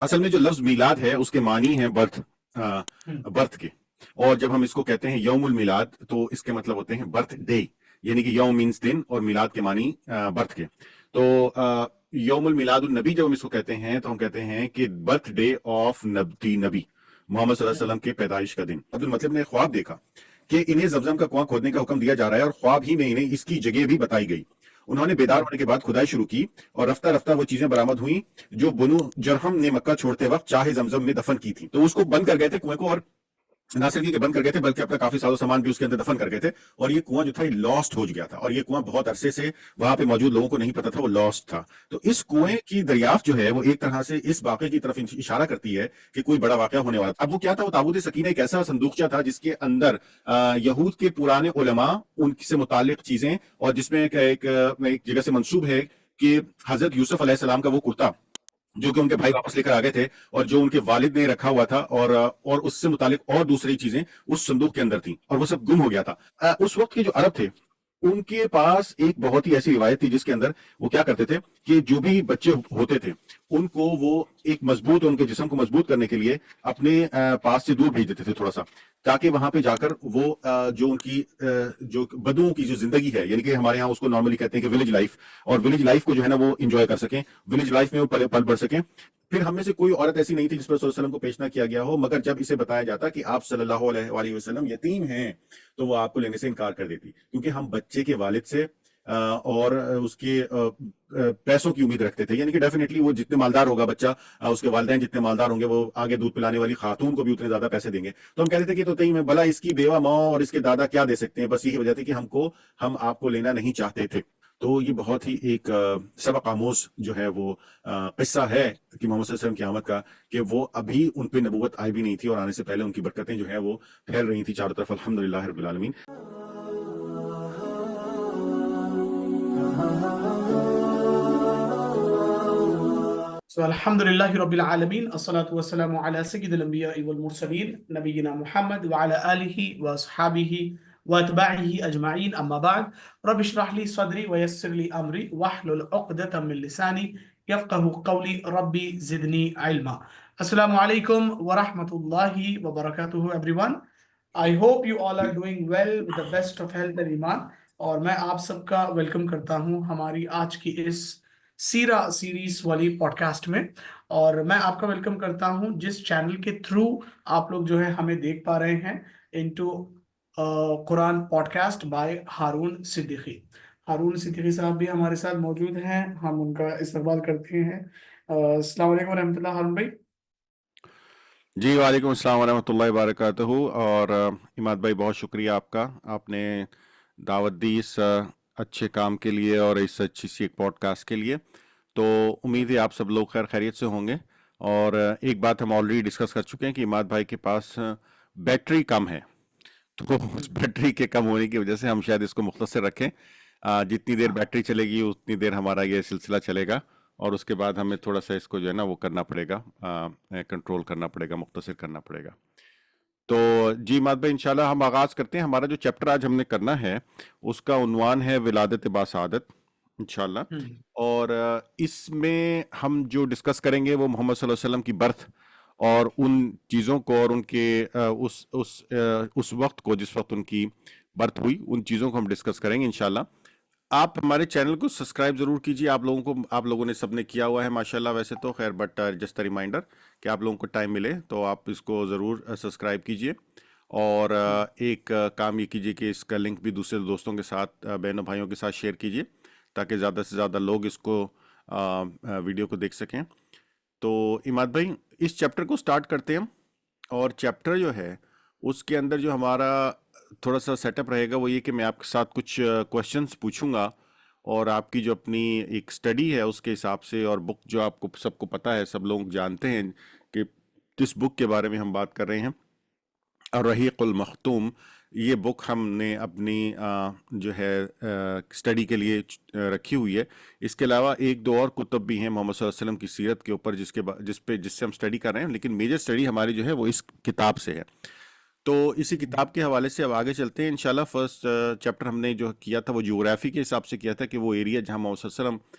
اصل میں جو لفظ میلاد ہے اس کے معنی ہیں برتھ، برتھ کے، اور جب ہم اس کو کہتے ہیں یوم المیلاد تو اس کے مطلب ہوتے ہیں برتھ ڈے، یعنی کہ یوم مینس دن اور میلاد کے معنی برتھ کے. تو یوم المیلاد النبی جب ہم اس کو کہتے ہیں تو ہم کہتے ہیں کہ برتھ ڈے آف نبی نبی محمد صلی اللہ علیہ وسلم کے پیدائش کا دن. عبد المطلب نے خواب دیکھا کہ انہیں زمزم کا کنواں کھودنے کا حکم دیا جا رہا ہے، اور خواب ہی میں انہیں اس کی جگہ بھی بتائی گئی. انہوں نے بیدار ہونے کے بعد کھدائی شروع کی اور رفتہ رفتہ وہ چیزیں برآمد ہوئیں جو بنو جرہم نے مکہ چھوڑتے وقت چاہے زمزم میں دفن کی تھی. تو اس کو بند کر گئے تھے کنویں کو، اور نہ صرف یہ کہ بند کر گئے تھے بلکہ اپنا کافی ساز و سامان بھی اس کے اندر دفن کر گئے تھے. اور یہ کنواں جو تھا یہ لاسٹ ہو گیا تھا، اور یہ کنواں بہت عرصے سے وہاں پہ موجود لوگوں کو نہیں پتا تھا وہ لاسٹ تھا. تو اس کنویں کی دریافت جو ہے وہ ایک طرح سے اس واقعے کی طرف اشارہ کرتی ہے کہ کوئی بڑا واقعہ ہونے والا تھا. اب وہ کیا تھا؟ وہ تابوت سکینہ ایک ایسا صندوقچہ تھا جس کے اندر یہود کے پرانے علماء ان سے متعلق چیزیں، اور جس میں ایک جگہ سے منسوب ہے کہ حضرت یوسف علیہ السلام کا وہ کرتا جو کہ ان کے بھائی واپس لے کر آ گئے تھے، اور جو ان کے والد نے رکھا ہوا تھا، اور اس سے متعلق اور دوسری چیزیں اس صندوق کے اندر تھیں، اور وہ سب گم ہو گیا تھا. اس وقت کے جو عرب تھے ان کے پاس ایک بہت ہی ایسی روایت تھی جس کے اندر وہ کیا کرتے تھے کہ جو بھی بچے ہوتے تھے ان کو وہ ایک مضبوط، ان کے جسم کو مضبوط کرنے کے لیے اپنے پاس سے دور بھیج دیتے تھے تھوڑا سا، تاکہ وہاں پہ جا کر وہ جو ان کی جو بدوؤں کی جو زندگی ہے، یعنی کہ ہمارے ہاں اس کو نارملی کہتے ہیں کہ ولیج لائف، اور ولیج لائف کو جو ہے نا وہ انجوائے کر سکیں، ولیج لائف میں وہ پل بڑھ سکیں. پھر ہم میں سے کوئی عورت ایسی نہیں تھی جس پر صلی اللہ علیہ وسلم کو پیش نہ کیا گیا ہو، مگر جب اسے بتایا جاتا کہ آپ صلی اللہ علیہ وآلہ وسلم یتیم ہیں تو وہ آپ کو لینے سے انکار کر دیتی، کیونکہ ہم بچے کے والد سے اور اس کے پیسوں کی امید رکھتے تھے. یعنی کہ ڈیفینیٹلی وہ جتنے مالدار ہوگا بچہ، اس کے والدین جتنے مالدار ہوں گے وہ آگے دودھ پلانے والی خاتون کو بھی اتنے زیادہ پیسے دیں گے. تو ہم کہتے تھے کہ تو تئی میں بھلا اس کی بیوہ ماں اور اس کے دادا کیا دے سکتے ہیں، بس یہی وجہ تھی کہ ہم آپ کو لینا نہیں چاہتے تھے. تو یہ بہت ہی ایک سبق آموز جو ہے وہ قصہ ہے کہ محمد صلی اللہ علیہ وسلم کی آمد کا، کہ وہ ابھی ان پہ نبوت آئی بھی نہیں تھی، اور آنے سے پہلے ان کی برکتیں جو ہے وہ پھیل رہی تھی چاروں طرف. الحمدللہ رب العالمین. الحمد لله رب العالمين، الصلاة والسلام على سيد الأنبياء والمرسلين نبينا محمد وعلى آله وأصحابه وأتباعه أجمعين، أما بعد. رب اشرح لي صدري ويسر لي أمري واحلل عقدة من لساني يفقه قولي، ربي زدني علما. السلام عليكم ورحمة الله وبركاته everyone. I hope you all are doing well with the best of health and ایمان. اور میں آپ سب کا ویلکم کرتا ہوں ہماری آج کی اس سیرہ سیریز والی پوڈ کاسٹ میں. اور میں آپ کا ویلکم کرتا ہوں جس چینل کے تھرو آپ لوگ جو ہے ہمیں دیکھ پا رہے ہیں، into Quran podcast by Haroon Siddiqui. Haroon Siddiqui صاحب بھی ہمارے ساتھ موجود ہیں، ہم ان کا استقبال کرتے ہیں. السلام علیکم ورحمۃ اللہ ہارون بھائی. جی وعلیکم السلام ورحمۃ اللہ وبرکاتہ. اور عماد بھائی بہت شکریہ آپ کا، آپ نے دعوت دی اس اچھے کام کے لیے اور اس اچھی سی ایک پوڈ کاسٹ کے لیے. تو امید ہے آپ سب لوگ خیر خیریت سے ہوں گے. اور ایک بات ہم آلریڈی ڈسکس کر چکے ہیں کہ عماد بھائی کے پاس بیٹری کم ہے، تو اس بیٹری کے کم ہونے کی وجہ سے ہم شاید اس کو مختصر رکھیں. جتنی دیر بیٹری چلے گی اتنی دیر ہمارا یہ سلسلہ چلے گا، اور اس کے بعد ہمیں تھوڑا سا اس کو جو ہے نا وہ کرنا پڑے گا، کنٹرول کرنا پڑے گا، مختصر کرنا پڑے گا. تو جی عماد بھائی انشاءاللہ ہم آغاز کرتے ہیں. ہمارا جو چیپٹر آج ہم نے کرنا ہے اس کا عنوان ہے ولادت باسعادت انشاءاللہ. اور اس میں ہم جو ڈسکس کریں گے وہ محمد صلی اللہ علیہ وسلم کی برتھ اور ان چیزوں کو، اور ان کے اس وقت کو جس وقت ان کی برتھ ہوئی، ان چیزوں کو ہم ڈسکس کریں گے انشاءاللہ. آپ ہمارے چینل کو سبسکرائب ضرور کیجیے. آپ لوگوں نے سب نے کیا ہوا ہے ماشاءاللہ ویسے تو، خیر بٹ جسٹ ریمائنڈر کہ آپ لوگوں کو ٹائم ملے تو آپ اس کو ضرور سبسکرائب کیجیے. اور ایک کام یہ کیجیے کہ اس کا لنک بھی دوسرے دوستوں کے ساتھ، بہنوں بھائیوں کے ساتھ شیئر کیجیے تاکہ زیادہ سے زیادہ لوگ اس کو ویڈیو کو دیکھ سکیں. تو عماد بھائی اس چیپٹر کو سٹارٹ کرتے ہیں. اور چیپٹر جو ہے اس کے اندر جو ہمارا تھوڑا سا سیٹ اپ رہے گا وہ یہ کہ میں آپ کے ساتھ کچھ کوشچنس پوچھوں گا، اور آپ کی جو اپنی ایک سٹڈی ہے اس کے حساب سے، اور بک جو آپ کو سب کو پتہ ہے، سب لوگ جانتے ہیں کہ کس بک کے بارے میں ہم بات کر رہے ہیں. الرحیق المختوم یہ بک ہم نے اپنی جو ہے سٹڈی کے لیے رکھی ہوئی ہے. اس کے علاوہ ایک دو اور کتب بھی ہیں محمد صلی اللہ علیہ وسلم کی سیرت کے اوپر جس سے ہم سٹڈی کر رہے ہیں، لیکن میجر سٹڈی ہماری جو ہے وہ اس کتاب سے ہے. تو اسی کتاب کے حوالے سے اب آگے چلتے ہیں انشاءاللہ. فرسٹ چیپٹر ہم نے جو کیا تھا وہ جغرافی کے حساب سے کیا تھا کہ وہ ایریا جہاں محمد صلی اللہ علیہ وسلم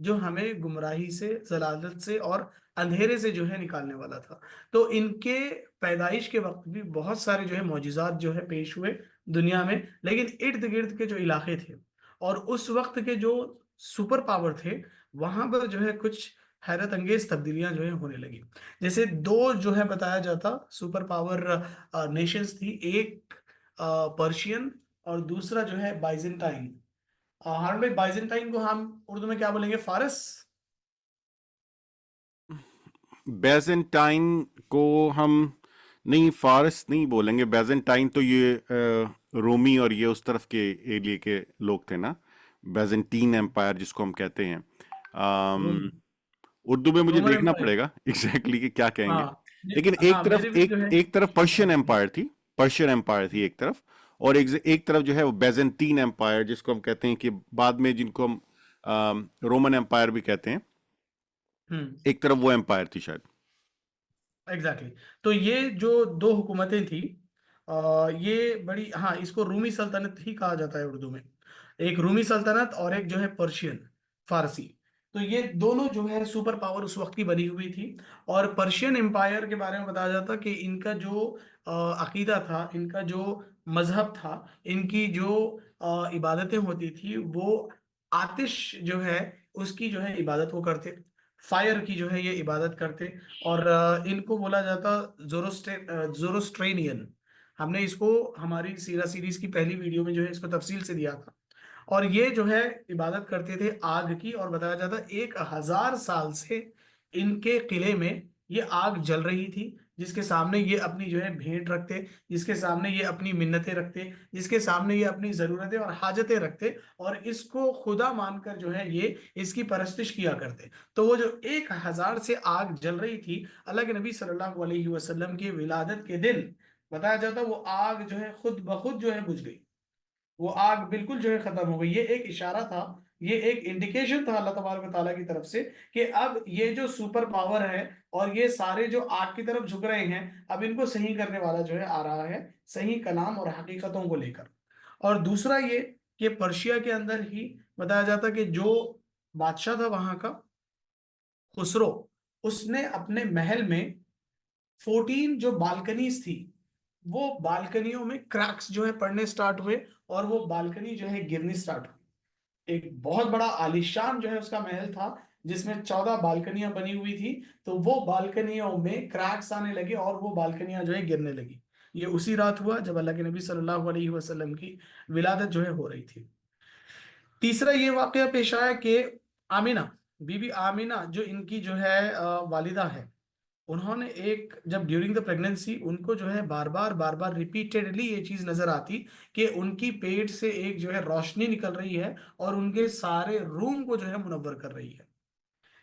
جو ہمیں گمراہی سے، ضلالت سے اور اندھیرے سے جو ہے نکالنے والا تھا۔ تو ان کے پیدائش کے وقت بھی بہت سارے جو ہے معجزات جو ہے پیش ہوئے دنیا میں، لیکن ارد گرد کے جو علاقے تھے اور اس وقت کے جو سپر پاور تھے، وہاں پر جو ہے کچھ حیرت انگیز تبدیلیاں جو ہے ہونے لگی۔ جیسے دو جو ہے بتایا جاتا سپر پاور نیشنز تھی، ایک پرشین اور دوسرا جو ہے بائزنٹائن۔ ہارون بھائی، بائزنٹائن کو ہم اردو میں کیا بولیں گے؟ فارس؟ بیزنٹائن کو ہم نہیں فارس نہیں بولیں گے، بیزنٹائن تو یہ رومی اور یہ اس طرف کے ایریے کے لوگ تھے نا، بیزنٹین امپائر جس کو ہم کہتے ہیں۔ روم اردو میں مجھے رومن دیکھنا امپائر۔ پڑے گا ایگزیکٹلی کہ کیا کہیں گے، ہاں لیکن ہاں، ایک طرف میرے بھی جو ہے ایک طرف پرشین ہاں امپائر تھی، پرشین امپائر تھی ایک طرف، اور ایک طرف جو ہے وہ بیزنٹین امپائر جس کو ہم کہتے ہیں کہ بعد میں جن کو ہم رومن امپائر بھی کہتے ہیں، ہوں ایک طرف وہ امپائر تھی شاید۔ ایگزیکٹلی۔ تو یہ جو دو حکومتیں تھیں، یہ بڑی، ہاں اس کو رومی سلطنت ہی کہا جاتا ہے اردو میں، ایک رومی سلطنت اور ایک جو ہے پرشین فارسی۔ تو یہ دونوں جو ہے سپر پاور اس وقت کی بنی ہوئی تھی۔ اور پرشین امپائر کے بارے میں بتایا جاتا کہ ان کا جو عقیدہ تھا، ان کا جو مذہب تھا، ان کی جو عبادتیں ہوتی تھی، وہ آتش جو ہے اس کی جو ہے عبادت وہ کرتے، فائر کی جو ہے یہ عبادت کرتے۔ اور ان کو بولا جاتا زوروسٹرینین۔ ہم نے اس کو ہماری سیرہ سیریز کی پہلی ویڈیو میں جو ہے اس کو تفصیل سے دیا تھا۔ اور یہ جو ہے عبادت کرتے تھے آگ کی، اور بتایا جاتا 1000 سال سے ان کے قلعے میں یہ آگ جل رہی تھی، جس کے سامنے یہ اپنی جو ہے بھیٹ رکھتے، جس کے سامنے یہ اپنی منتیں رکھتے، جس کے سامنے یہ اپنی ضرورتیں اور حاجتیں رکھتے، اور اس کو خدا مان کر جو ہے یہ اس کی پرستش کیا کرتے۔ تو وہ جو 1000 سے آگ جل رہی تھی، اللہ کے نبی صلی اللہ علیہ وسلم کی ولادت کے دن بتایا جاتا وہ آگ جو ہے خود بخود جو ہے بجھ گئی، وہ آگ بالکل جو ہے ختم ہو گئی۔ یہ ایک اشارہ تھا، یہ ایک انڈیکیشن تھا اللہ تبارک و تعالیٰ کی طرف سے کہ اب یہ جو سپر پاور ہے اور یہ سارے جو آگ کی طرف جھک رہے ہیں، اب ان کو صحیح کرنے والا جو ہے آ رہا ہے، صحیح کلام اور حقیقتوں کو لے کر۔ اور دوسرا یہ کہ پرشیا کے اندر ہی بتایا جاتا کہ جو بادشاہ تھا وہاں کا، خسرو، اس نے اپنے محل میں 14 جو بالکنیز تھی، وہ بالکنیوں میں کریکس جو ہے پڑنے سٹارٹ ہوئے، اور وہ بالکنی جو ہے گرنی سٹارٹ ہوئی۔ ایک بہت بڑا عالیشان جو ہے اس کا محل تھا، جس میں 14 بالکنیاں بنی ہوئی تھی، تو وہ بالکنیوں میں کریکس آنے لگے اور وہ بالکنیاں جو ہے گرنے لگی۔ یہ اسی رات ہوا جب اللہ کے نبی صلی اللہ علیہ وسلم کی ولادت جو ہے ہو رہی تھی۔ تیسرا یہ واقعہ پیش آیا کہ آمینہ، بی بی آمینہ جو ان کی جو ہے والدہ ہے، انہوں نے ایک جب ڈیورنگ دا پریگننسی ان کو جو ہے بار بار ریپیٹیڈلی یہ چیز نظر آتی کہ ان کی پیٹ سے ایک جو ہے روشنی نکل رہی ہے اور ان کے سارے روم کو جو ہے منور کر رہی ہے۔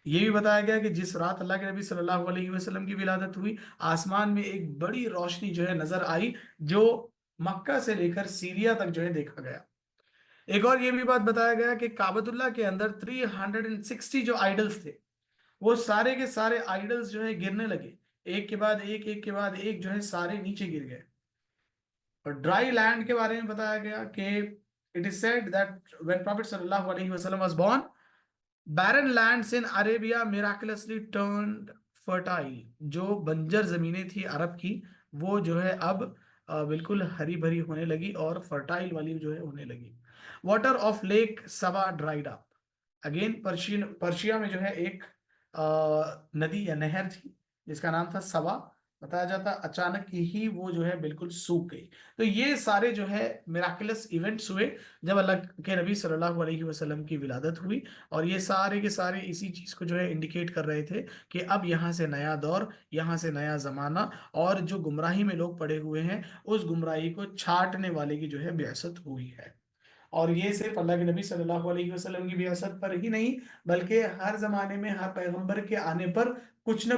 یہ بھی بتایا گیا کہ جس رات اللہ کے نبی صلی اللہ علیہ وسلم کی ولادت ہوئی، آسمان میں ایک بڑی روشنی جو ہے نظر آئی، جو مکہ سے لے کر سیریا تک جو ہے دیکھا گیا۔ ایک اور یہ بھی بات بتایا گیا کہ کعبۃ اللہ کے اندر 360 جو آئیڈلز تھے، وہ سارے کے سارے آئیڈلز جو ہے گرنے لگے، ایک کے بعد ایک، ایک کے بعد ایک جو ہے سارے نیچے گر گئے۔ اور ڈرائی لینڈ کے بارے میں بتایا گیا کہ it is said that when Prophet sallallahu alaihi wasallam was born, barren lands in Arabia miraculously turned fertile۔ جو بنجر زمینیں تھی عرب کی، وہ جو ہے اب بالکل ہری بھری ہونے لگی اور فرٹائل والی جو ہے ہونے لگی۔ واٹر آف لیک سوا ڈرائیڈ اپ۔ اگین پرشیا میں جو ہے ایک ندی یا نہر تھی جس کا نام تھا سوا، بتایا جاتا اچانک ہی وہ جو ہے بالکل سوکھ گئی۔ تو یہ سارے جو ہے میراکلس ایونٹس ہوئے جب اللہ کے نبی صلی اللہ علیہ وسلم کی ولادت ہوئی، اور یہ سارے کے سارے اسی چیز کو جو ہے انڈیکیٹ کر رہے تھے کہ اب یہاں سے نیا دور، یہاں سے نیا زمانہ، اور جو گمراہی میں لوگ پڑے ہوئے ہیں اس گمراہی کو چھاٹنے والے کی جو ہے بعثت ہوئی ہے۔ اور یہ صرف اللہ کے نبی صلی اللہ علیہ وسلم کی بعثت پر ہی نہیں، بلکہ ہر زمانے میں ہر پیغمبر کے آنے پر کچھ نہ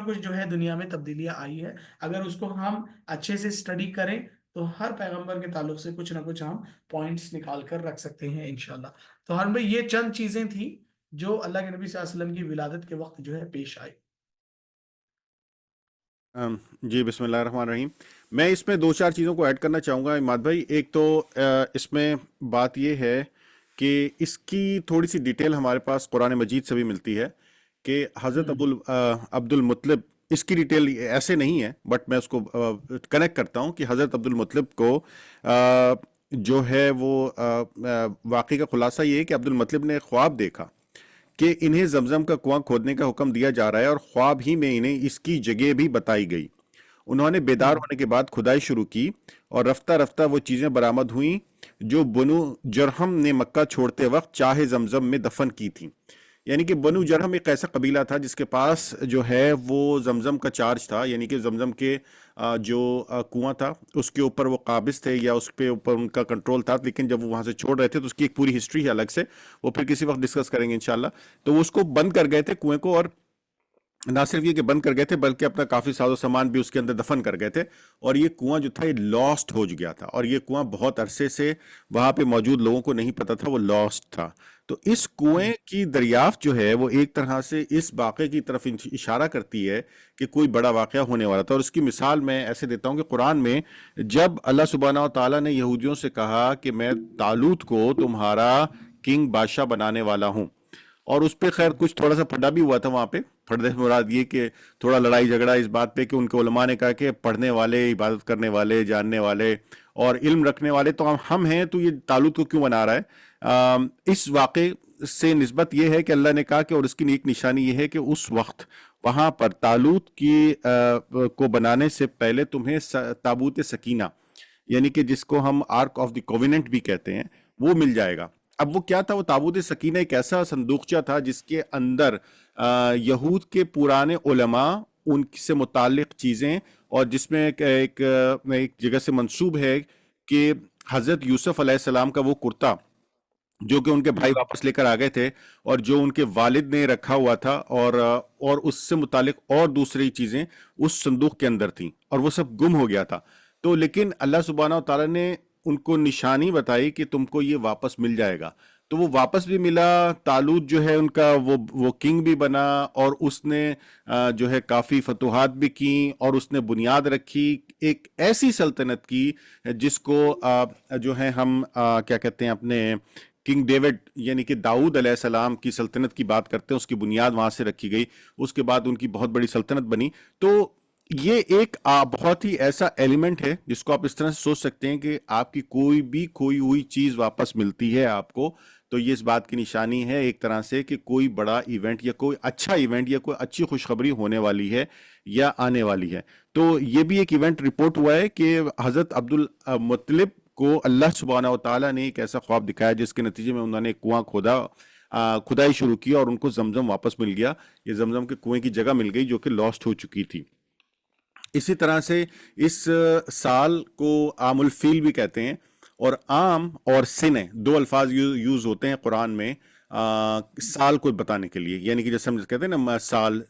کچھ جو ہے دنیا میں تبدیلیاں آئی ہے۔ اگر اس کو ہم اچھے سے اسٹڈی کریں تو ہر پیغمبر کے تعلق سے کچھ نہ کچھ ہم پوائنٹس نکال کر رکھ سکتے ہیں انشاءاللہ۔ تو ہر بھائی یہ چند چیزیں تھیں جو اللہ کے نبی صلی اللہ علیہ وسلم کی ولادت کے وقت جو ہے پیش آئی۔ جی بسم اللہ الرحمن الرحیم۔ میں اس میں دو چار چیزوں کو ایڈ کرنا چاہوں گا اماد بھائی۔ ایک تو اس میں بات یہ ہے کہ اس کی تھوڑی سی ڈیٹیل ہمارے پاس قرآن مجید سے بھی ملتی ہے کہ حضرت عبد المطلب، اس کی ڈیٹیل ایسے نہیں ہے بٹ میں اس کو کنیکٹ کرتا ہوں کہ حضرت عبد المطلب کو جو ہے وہ واقعی کا خلاصہ یہ ہے کہ عبد المطلب نے خواب دیکھا کہ انہیں زمزم کا کنواں کھودنے کا حکم دیا جا رہا ہے، اور خواب ہی میں انہیں اس کی جگہ بھی بتائی گئی۔ انہوں نے بیدار ہونے کے بعد کھدائی شروع کی اور رفتہ رفتہ وہ چیزیں برآمد ہوئیں جو بنو جرہم نے مکہ چھوڑتے وقت چاہ زمزم میں دفن کی تھیں۔ یعنی کہ بنو جرہم ایک ایسا قبیلہ تھا جس کے پاس جو ہے وہ زمزم کا چارج تھا، یعنی کہ زمزم کے جو کنواں تھا اس کے اوپر وہ قابض تھے یا اس پہ اوپر ان کا کنٹرول تھا، لیکن جب وہ وہاں سے چھوڑ رہے تھے تو اس کی ایک پوری ہسٹری ہے الگ سے، وہ پھر کسی وقت ڈسکس کریں گے انشاءاللہ۔ تو وہ اس کو بند کر گئے تھے کنویں کو، اور نہ صرف یہ کہ بند کر گئے تھے بلکہ اپنا کافی ساز و سامان بھی اس کے اندر دفن کر گئے تھے، اور یہ کنواں جو تھا یہ لاسٹ ہو گیا تھا، اور یہ کنواں بہت عرصے سے وہاں پہ موجود لوگوں کو نہیں پتا تھا وہ لاسٹ تھا۔ تو اس کنویں کی دریافت جو ہے وہ ایک طرح سے اس واقعے کی طرف اشارہ کرتی ہے کہ کوئی بڑا واقعہ ہونے والا تھا، اور اس کی مثال میں ایسے دیتا ہوں کہ قرآن میں جب اللہ سبحانہ و تعالیٰ نے یہودیوں سے کہا کہ میں طالوت کو تمہارا کنگ بادشاہ بنانے والا ہوں، اور اس پہ خیر کچھ تھوڑا سا پھڈا بھی ہوا تھا وہاں پہ، پھڈے سے مراد یہ کہ تھوڑا لڑائی جھگڑا اس بات پہ کہ ان کے علماء نے کہا کہ پڑھنے والے، عبادت کرنے والے، جاننے والے اور علم رکھنے والے تو ہم ہیں، تو یہ طالوت کو کیوں بنا رہا ہے؟ اس واقعے سے نسبت یہ ہے کہ اللہ نے کہا کہ اور اس کی ایک نشانی یہ ہے کہ اس وقت وہاں پر طالوت کی کو بنانے سے پہلے تمہیں تابوت سکینہ، یعنی کہ جس کو ہم آرک آف دی کووننٹ بھی کہتے ہیں، وہ مل جائے گا۔ اب وہ کیا تھا؟ وہ تابوت سکینہ ایک ایسا صندوقچہ تھا جس کے اندر یہود کے پرانے علماء، ان سے متعلق چیزیں، اور جس میں ایک جگہ سے منسوب ہے کہ حضرت یوسف علیہ السلام کا وہ کرتا جو کہ ان کے بھائی واپس لے کر آ گئے تھے، اور جو ان کے والد نے رکھا ہوا تھا، اور اس سے متعلق اور دوسری چیزیں اس صندوق کے اندر تھیں، اور وہ سب گم ہو گیا تھا۔ تو لیکن اللہ سبحانہ و تعالیٰ نے ان کو نشانی بتائی کہ تم کو یہ واپس مل جائے گا، تو وہ واپس بھی ملا۔ طالوت جو ہے ان کا وہ کنگ بھی بنا، اور اس نے جو ہے کافی فتوحات بھی کی، اور اس نے بنیاد رکھی ایک ایسی سلطنت کی جس کو جو ہے ہم کیا کہتے ہیں اپنے کنگ ڈیوڈ یعنی کہ داؤد علیہ السلام کی سلطنت کی بات کرتے ہیں، اس کی بنیاد وہاں سے رکھی گئی، اس کے بعد ان کی بہت بڑی سلطنت بنی۔ تو یہ ایک بہت ہی ایسا ایلیمنٹ ہے جس کو آپ اس طرح سے سوچ سکتے ہیں کہ آپ کی کوئی بھی کھوئی ہوئی چیز واپس ملتی ہے آپ کو، تو یہ اس بات کی نشانی ہے ایک طرح سے کہ کوئی بڑا ایونٹ یا کوئی اچھا ایونٹ یا کوئی اچھی خوشخبری ہونے والی ہے یا آنے والی ہے۔ تو یہ بھی ایک ایونٹ رپورٹ ہوا ہے کہ حضرت عبد المطلب کو اللہ سبحانہ و تعالیٰ نے ایک ایسا خواب دکھایا جس کے نتیجے میں انہوں نے ایک کنواں کھدائی شروع کی، اور ان کو زمزم واپس مل گیا، یہ زمزم کے کنویں کی جگہ مل گئی جو کہ لاسٹ ہو چکی تھی۔ اسی طرح سے اس سال کو عام الفیل بھی کہتے ہیں، اور عام اور سنہ دو الفاظ یوز ہوتے ہیں قرآن میں سال کو بتانے کے لیے، یعنی کہ جیسے ہم کہتے ہیں نا سال،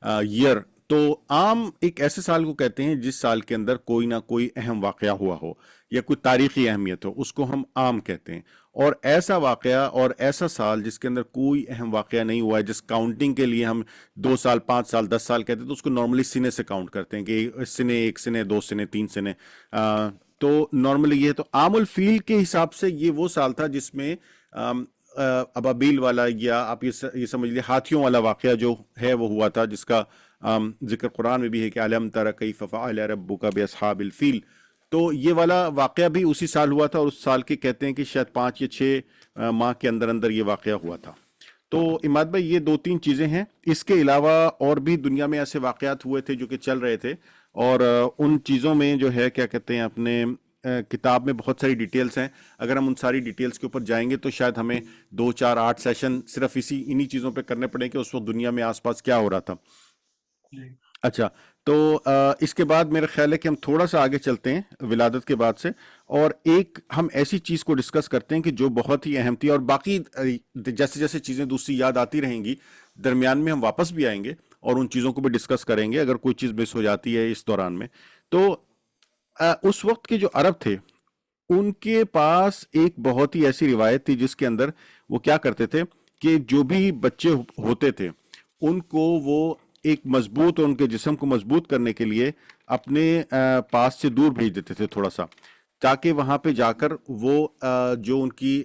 ایئر، تو عام ایک ایسے سال کو کہتے ہیں جس سال کے اندر کوئی نہ کوئی اہم واقعہ ہوا ہو یا کوئی تاریخی اہمیت ہو، اس کو ہم عام کہتے ہیں۔ اور ایسا واقعہ اور ایسا سال جس کے اندر کوئی اہم واقعہ نہیں ہوا ہے، جس کاؤنٹنگ کے لیے ہم 2 سال 5 سال 10 سال کہتے ہیں، تو اس کو نارملی سنے سے کاؤنٹ کرتے ہیں کہ سنے، 1 سنے، 2 سنے، 3 سنے، تو نارملی یہ ہے۔ تو عام الفیل کے حساب سے یہ وہ سال تھا جس میں ابابیل والا، یا آپ یہ سمجھ لیے ہاتھیوں والا واقعہ جو ہے وہ ہوا تھا، جس کا ذکر قرآن میں بھی ہے کہ أَلَمْ تَرَ كَيْفَ فَعَلَ رَبُّكَ بِأَصْحَابِ الْفِيلِ، تو یہ والا واقعہ بھی اسی سال ہوا تھا، اور اس سال کے کہتے ہیں کہ شاید 5 یا 6 ماہ کے اندر اندر یہ واقعہ ہوا تھا۔ تو اماد بھائی یہ 2-3 چیزیں ہیں، اس کے علاوہ اور بھی دنیا میں ایسے واقعات ہوئے تھے جو کہ چل رہے تھے، اور ان چیزوں میں جو ہے کیا کہتے ہیں اپنے کتاب میں بہت ساری ڈیٹیلز ہیں۔ اگر ہم ان ساری ڈیٹیلز کے اوپر جائیں گے تو شاید ہمیں 2 4 8 سیشن صرف انہی چیزوں پہ کرنے پڑیں کہ اس وقت دنیا میں آس پاس کیا ہو رہا تھا۔ اچھا، تو اس کے بعد میرا خیال ہے کہ ہم تھوڑا سا آگے چلتے ہیں ولادت کے بعد سے، اور ایک ہم ایسی چیز کو ڈسکس کرتے ہیں کہ جو بہت ہی اہم تھی، اور باقی جیسے جیسے چیزیں دوسری یاد آتی رہیں گی درمیان میں ہم واپس بھی آئیں گے اور ان چیزوں کو بھی ڈسکس کریں گے اگر کوئی چیز مس ہو جاتی ہے اس دوران میں۔ تو اس وقت کے جو عرب تھے ان کے پاس ایک بہت ہی ایسی روایت تھی جس کے اندر وہ کیا کرتے تھے کہ جو بھی بچے ہوتے تھے ان کو وہ ایک مضبوط، اور ان کے جسم کو مضبوط کرنے کے لیے اپنے پاس سے دور بھیج دیتے تھے تھوڑا سا، تاکہ وہاں پہ جا کر وہ جو ان کی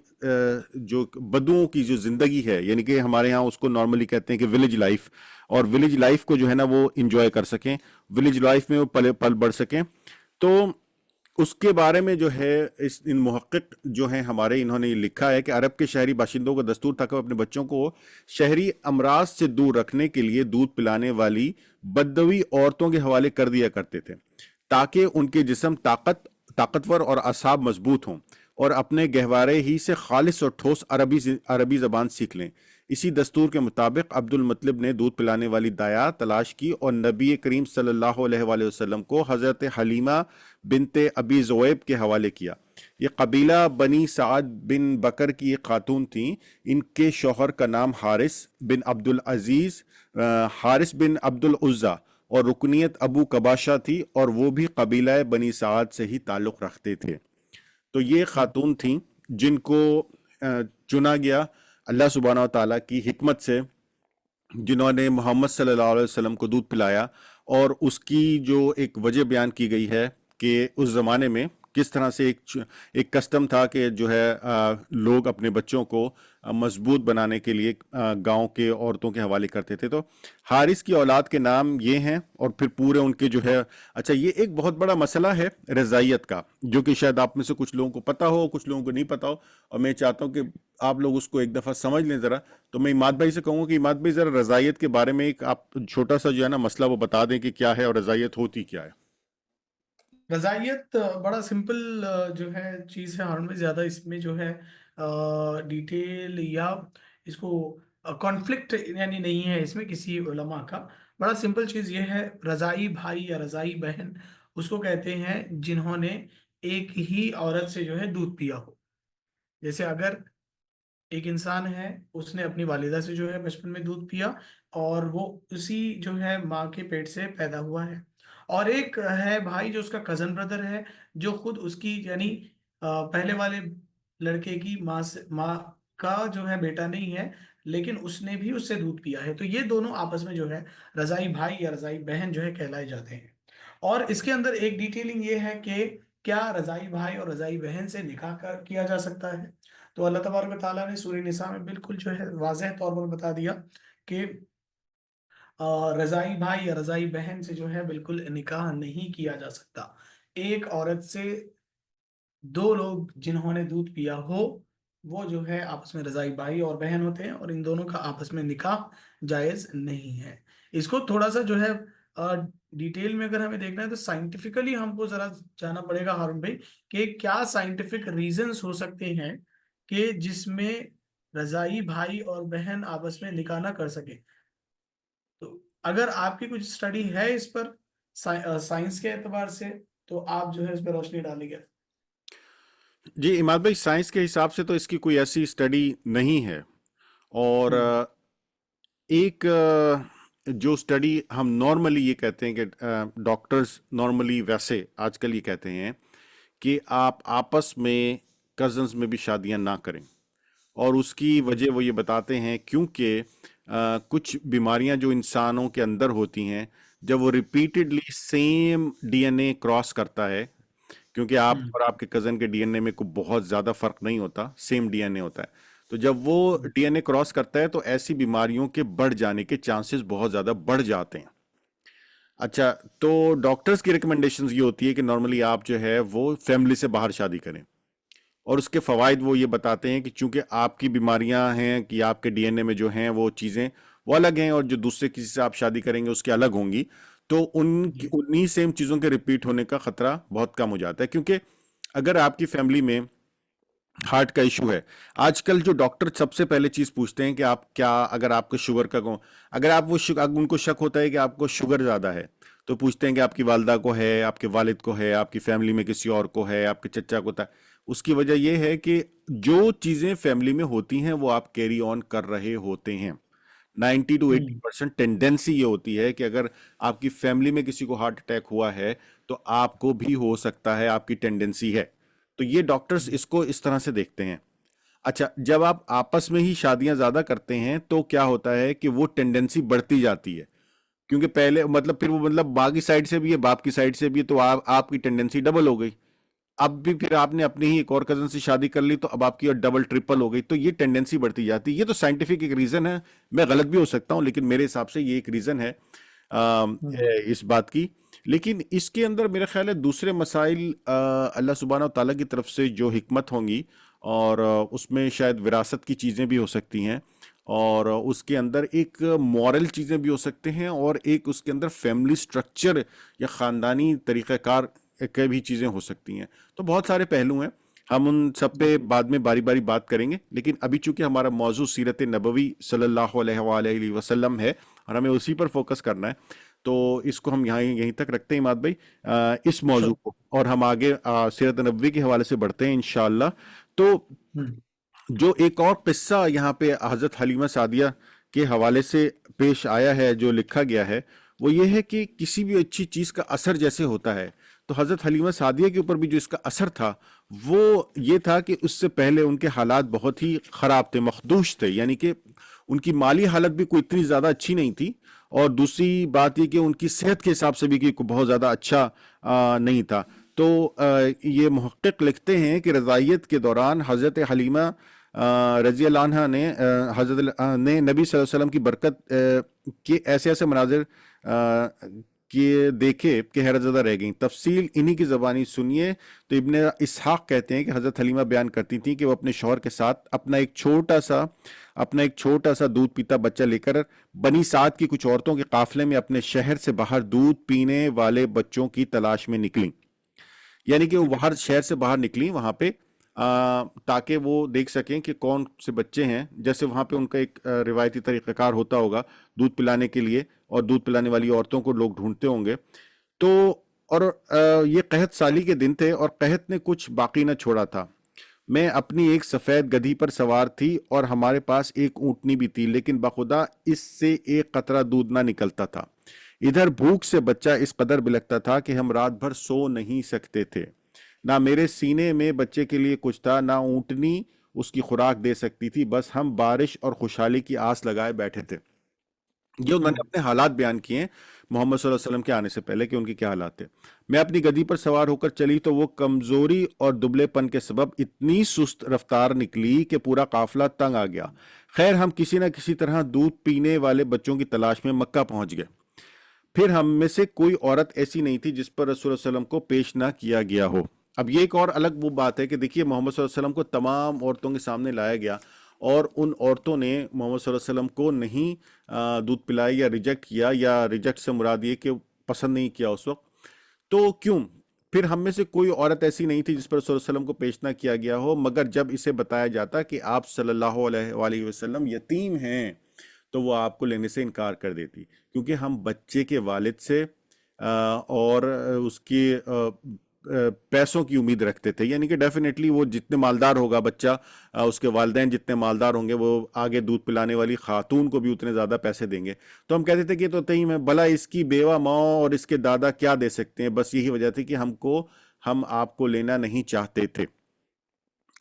جو بدوؤں کی جو زندگی ہے، یعنی کہ ہمارے ہاں اس کو نارملی کہتے ہیں کہ ولیج لائف، اور ولیج لائف کو جو ہے نا وہ انجوائے کر سکیں، ولیج لائف میں وہ پل بڑھ سکیں. تو اس کے بارے میں جو ہے ان محقق جو ہیں ہمارے، انہوں نے یہ لکھا ہے کہ عرب کے شہری باشندوں کا دستور تھا کہ وہ اپنے بچوں کو شہری امراض سے دور رکھنے کے لیے دودھ پلانے والی بدوی عورتوں کے حوالے کر دیا کرتے تھے، تاکہ ان کے جسم طاقتور اور اعصاب مضبوط ہوں اور اپنے گہوارے ہی سے خالص اور ٹھوس عربی زبان سیکھ لیں. اسی دستور کے مطابق عبد المطلب نے دودھ پلانے والی دایا تلاش کی اور نبی کریم صلی اللہ علیہ وآلہ وسلم کو حضرت حلیمہ بنت ابی زویب کے حوالے کیا. یہ قبیلہ بنی سعد بن بکر کی ایک خاتون تھیں. ان کے شوہر کا نام حارث بن عبد العزیز، حارث بن عبد العزہ، اور رکنیت ابو کباشہ تھی، اور وہ بھی قبیلہ بنی سعد سے ہی تعلق رکھتے تھے. تو یہ خاتون تھیں جن کو چنا گیا اللہ سبحانہ و تعالیٰ کی حکمت سے، جنہوں نے محمد صلی اللہ علیہ وسلم کو دودھ پلایا. اور اس کی جو ایک وجہ بیان کی گئی ہے کہ اس زمانے میں کس طرح سے ایک کسٹم تھا کہ جو ہے لوگ اپنے بچوں کو مضبوط بنانے کے لیے گاؤں کے عورتوں کے حوالے کرتے تھے. تو حارث کی اولاد کے نام یہ ہیں، اور پھر پورے ان کے جو ہے، اچھا یہ ایک بہت بڑا مسئلہ ہے رضائیت کا، جو کہ شاید آپ میں سے کچھ لوگوں کو پتا ہو، کچھ لوگوں کو نہیں پتا ہو، اور میں چاہتا ہوں کہ آپ لوگ اس کو ایک دفعہ سمجھ لیں ذرا. تو میں اماد بھائی سے کہوں گا کہ اماد بھائی ذرا رضائیت کے بارے میں ایک آپ چھوٹا سا جو ہے نا مسئلہ وہ بتا دیں کہ کیا ہے اور رضائیت ہوتی کیا ہے. رضائیت بڑا سمپل جو ہے چیز ہے ہارون میں، زیادہ اس میں جو ہے ڈیٹیل یا اس کو کانفلکٹ یعنی نہیں ہے اس میں کسی علماء کا. بڑا سمپل چیز یہ ہے، رضائی بھائی یا رضائی بہن اس کو کہتے ہیں جنہوں نے ایک ہی عورت سے جو ہے دودھ پیا ہو. جیسے اگر ایک انسان ہے، اس نے اپنی والدہ سے جو ہے بچپن میں دودھ پیا اور وہ اسی جو ہے ماں کے پیٹ سے پیدا ہوا ہے، اور ایک ہے بھائی جو اس کا کزن بردر ہے، جو خود اس کی یعنی پہلے والے لڑکے کی ماں کا جو ہے بیٹا نہیں ہے، لیکن اس نے بھی اس سے دودھ پیا ہے. تو یہ دونوں آپس میں جو ہے رضائی بھائی یا رضائی بہن جو ہے کہلائے جاتے ہیں. اور اس کے اندر ایک ڈیٹیلنگ یہ ہے کہ کیا رضائی بھائی اور رضائی بہن سے نکاح کیا جا سکتا ہے. تو اللہ تبارک و تعالیٰ نے سورہ نساء میں بالکل جو ہے واضح طور پر بتا دیا کہ رضائی بھائی یا رضائی بہن سے جو ہے بالکل نکاح نہیں کیا جا سکتا. ایک عورت سے دو لوگ جنہوں نے دودھ پیا ہو وہ جو ہے آپس میں رضائی بھائی اور بہن ہوتے ہیں، اور ان دونوں کا آپس میں نکاح جائز نہیں ہے. اس کو تھوڑا سا جو ہے ڈیٹیل میں اگر ہمیں دیکھنا ہے تو سائنٹیفکلی ہم کو ذرا جانا پڑے گا ہارون بھائی کہ کیا سائنٹیفک ریزنز ہو سکتے ہیں کہ جس میں رضائی بھائی اور بہن آپس میں نکاح نہ کر سکے. تو اگر آپ کی کچھ سٹڈی ہے اس پر سائنس کے اعتبار سے تو آپ جو ہے اس پہ روشنی ڈالیں گے. جی اماد بھائی، سائنس کے حساب سے تو اس کی کوئی ایسی اسٹڈی نہیں ہے، اور ایک جو اسٹڈی ہم نارملی یہ کہتے ہیں کہ ڈاکٹرز نارملی ویسے آج کل یہ کہتے ہیں کہ آپ آپس میں کزنز میں بھی شادیاں نہ کریں، اور اس کی وجہ وہ یہ بتاتے ہیں کیونکہ کچھ بیماریاں جو انسانوں کے اندر ہوتی ہیں، جب وہ ریپیٹڈلی سیم ڈی این اے کراس کرتا ہے، کیونکہ آپ اور آپ کے کزن کے ڈی این اے میں کوئی بہت زیادہ فرق نہیں ہوتا، سیم ڈی این اے ہوتا ہے، تو جب وہ ڈی این اے کراس کرتا ہے تو ایسی بیماریوں کے بڑھ جانے کے چانسز بہت زیادہ بڑھ جاتے ہیں. اچھا، تو ڈاکٹرز کی ریکمنڈیشنز یہ ہوتی ہے کہ نارملی آپ جو ہے وہ فیملی سے باہر شادی کریں، اور اس کے فوائد وہ یہ بتاتے ہیں کہ چونکہ آپ کی بیماریاں ہیں کہ آپ کے ڈی این اے میں جو ہیں وہ چیزیں وہ الگ ہیں، اور جو دوسرے کسی سے آپ شادی کریں گے اس کے الگ ہوں گی، تو انہی سیم چیزوں کے ریپیٹ ہونے کا خطرہ بہت کم ہو جاتا ہے. کیونکہ اگر آپ کی فیملی میں ہارٹ کا ایشو ہے، آج کل جو ڈاکٹر سب سے پہلے چیز پوچھتے ہیں کہ آپ کیا، اگر آپ کو شوگر کا اگر آپ ان کو شک ہوتا ہے کہ آپ کو شوگر زیادہ ہے تو پوچھتے ہیں کہ آپ کی والدہ کو ہے، آپ کے والد کو ہے، آپ کی فیملی میں کسی اور کو ہے، آپ کے چچا کو ہے. اس کی وجہ یہ ہے کہ جو چیزیں فیملی میں ہوتی ہیں وہ آپ کیری آن کر رہے ہوتے ہیں. 90 to 80% ٹینڈنسی یہ ہوتی ہے کہ اگر آپ کی فیملی میں کسی کو ہارٹ اٹیک ہوا ہے تو آپ کو بھی ہو سکتا ہے، آپ کی ٹینڈنسی ہے. تو یہ ڈاکٹرز اس کو اس طرح سے دیکھتے ہیں. اچھا، جب آپ آپس میں ہی شادیاں زیادہ کرتے ہیں تو کیا ہوتا ہے کہ وہ ٹینڈنسی بڑھتی جاتی ہے، کیونکہ پہلے مطلب پھر وہ مطلب باقی سائڈ سے بھی ہے، باپ کی سائڈ سے بھی ہے، تو آپ کی ٹینڈنسی ڈبل ہو گئی. اب بھی پھر آپ نے اپنی ہی ایک اور کزن سے شادی کر لی تو اب آپ کی ڈبل ٹرپل ہو گئی، تو یہ ٹینڈنسی بڑھتی جاتی ہے. یہ تو سائنٹیفک ایک ریزن ہے، میں غلط بھی ہو سکتا ہوں لیکن میرے حساب سے یہ ایک ریزن ہے اس بات کی. لیکن اس کے اندر میرا خیال ہے دوسرے مسائل اللہ سبحانہ و تعالیٰ کی طرف سے جو حکمت ہوں گی، اور اس میں شاید وراثت کی چیزیں بھی ہو سکتی ہیں، اور اس کے اندر ایک مورل چیزیں بھی ہو سکتے ہیں، اور ایک اس کے اندر فیملی سٹرکچر یا خاندانی طریقہ کار کی بھی چیزیں ہو سکتی ہیں. تو بہت سارے پہلو ہیں، ہم ان سب پہ بعد میں باری باری بات کریں گے. لیکن ابھی چونکہ ہمارا موضوع سیرت نبوی صلی اللہ علیہ وآلہ وسلم ہے اور ہمیں اسی پر فوکس کرنا ہے، تو اس کو ہم یہیں تک رکھتے ہیں اماد بھائی اس موضوع کو، اور ہم آگے سیرت نبوی کے حوالے سے بڑھتے ہیں انشاءاللہ. تو جو ایک اور قصہ یہاں پہ حضرت حلیمہ سعدیہ کے حوالے سے پیش آیا ہے، جو لکھا گیا ہے، وہ یہ ہے کہ کسی بھی اچھی چیز کا اثر جیسے ہوتا ہے، تو حضرت حلیمہ سعدیہ کے اوپر بھی جو اس کا اثر تھا وہ یہ تھا کہ اس سے پہلے ان کے حالات بہت ہی خراب تھے، مخدوش تھے، یعنی کہ ان کی مالی حالت بھی کوئی اتنی زیادہ اچھی نہیں تھی، اور دوسری بات یہ کہ ان کی صحت کے حساب سے بھی کہ بہت زیادہ اچھا نہیں تھا. تو یہ محقق لکھتے ہیں کہ رضاعیت کے دوران حضرت حلیمہ رضی اللہ عنہ نے نے نبی صلی اللہ علیہ وسلم کی برکت کے ایسے ایسے مناظر کہ دیکھے کہ حیرت زدہ رہ گئیں. تفصیل انہی کی زبانی سنیے تو ابن اسحاق کہتے ہیں کہ حضرت حلیمہ بیان کرتی تھیں کہ وہ اپنے شوہر کے ساتھ اپنا ایک چھوٹا سا دودھ پیتا بچہ لے کر بنی سعد کی کچھ عورتوں کے قافلے میں اپنے شہر سے باہر دودھ پینے والے بچوں کی تلاش میں نکلیں. یعنی کہ وہ باہر شہر سے باہر نکلیں وہاں پہ تاکہ وہ دیکھ سکیں کہ کون سے بچے ہیں. جیسے وہاں پہ ان کا ایک روایتی طریقہ کار ہوتا ہوگا دودھ پلانے کے لیے، اور دودھ پلانے والی عورتوں کو لوگ ڈھونڈتے ہوں گے. تو اور یہ قحط سالی کے دن تھے اور قحط نے کچھ باقی نہ چھوڑا تھا. میں اپنی ایک سفید گدھی پر سوار تھی اور ہمارے پاس ایک اونٹنی بھی تھی، لیکن بخدا اس سے ایک قطرہ دودھ نہ نکلتا تھا. ادھر بھوک سے بچہ اس قدر بلکتا تھا کہ ہم رات بھر سو نہیں سکتے تھے. نہ میرے سینے میں بچے کے لیے کچھ تھا، نہ اونٹنی اس کی خوراک دے سکتی تھی، بس ہم بارش اور خوشحالی کی آس لگائے بیٹھے تھے. یہ انہوں نے اپنے حالات بیان کیے ہیں محمد صلی اللہ علیہ وسلم کے آنے سے پہلے کہ ان کے کیا حالات تھے. میں اپنی گدی پر سوار ہو کر چلی تو وہ کمزوری اور دبلے پن کے سبب اتنی سست رفتار نکلی کہ پورا قافلہ تنگ آ گیا. خیر ہم کسی نہ کسی طرح دودھ پینے والے بچوں کی تلاش میں مکہ پہنچ گئے. پھر ہم میں سے کوئی عورت ایسی نہیں تھی جس پر رسول اللہ علیہ وسلم کو پیش نہ کیا گیا ہو. اب یہ ایک اور الگ وہ بات ہے کہ دیکھیے محمد صلی اللہ علیہ وسلم کو تمام عورتوں کے سامنے لایا گیا، اور ان عورتوں نے محمد صلی اللہ علیہ وسلم کو نہیں دودھ پلایا یا ریجیکٹ کیا، یا ریجیکٹ سے مراد یہ کہ پسند نہیں کیا اس وقت. تو کیوں؟ پھر ہم میں سے کوئی عورت ایسی نہیں تھی جس پر رسول اللہ علیہ وسلم کو پیش نہ کیا گیا ہو، مگر جب اسے بتایا جاتا کہ آپ صلی اللہ علیہ وآلہ وسلم یتیم ہیں تو وہ آپ کو لینے سے انکار کر دیتی، کیونکہ ہم بچے کے والد سے اور اس کی پیسوں کی امید رکھتے تھے. یعنی کہ ڈیفینیٹلی وہ جتنے مالدار ہوگا بچہ، اس کے والدین جتنے مالدار ہوں گے، وہ آگے دودھ پلانے والی خاتون کو بھی اتنے زیادہ پیسے دیں گے. تو ہم کہتے تھے کہ تو تئیں میں بھلا اس کی بیوہ ماں اور اس کے دادا کیا دے سکتے ہیں. بس یہی وجہ تھی کہ ہم آپ کو لینا نہیں چاہتے تھے.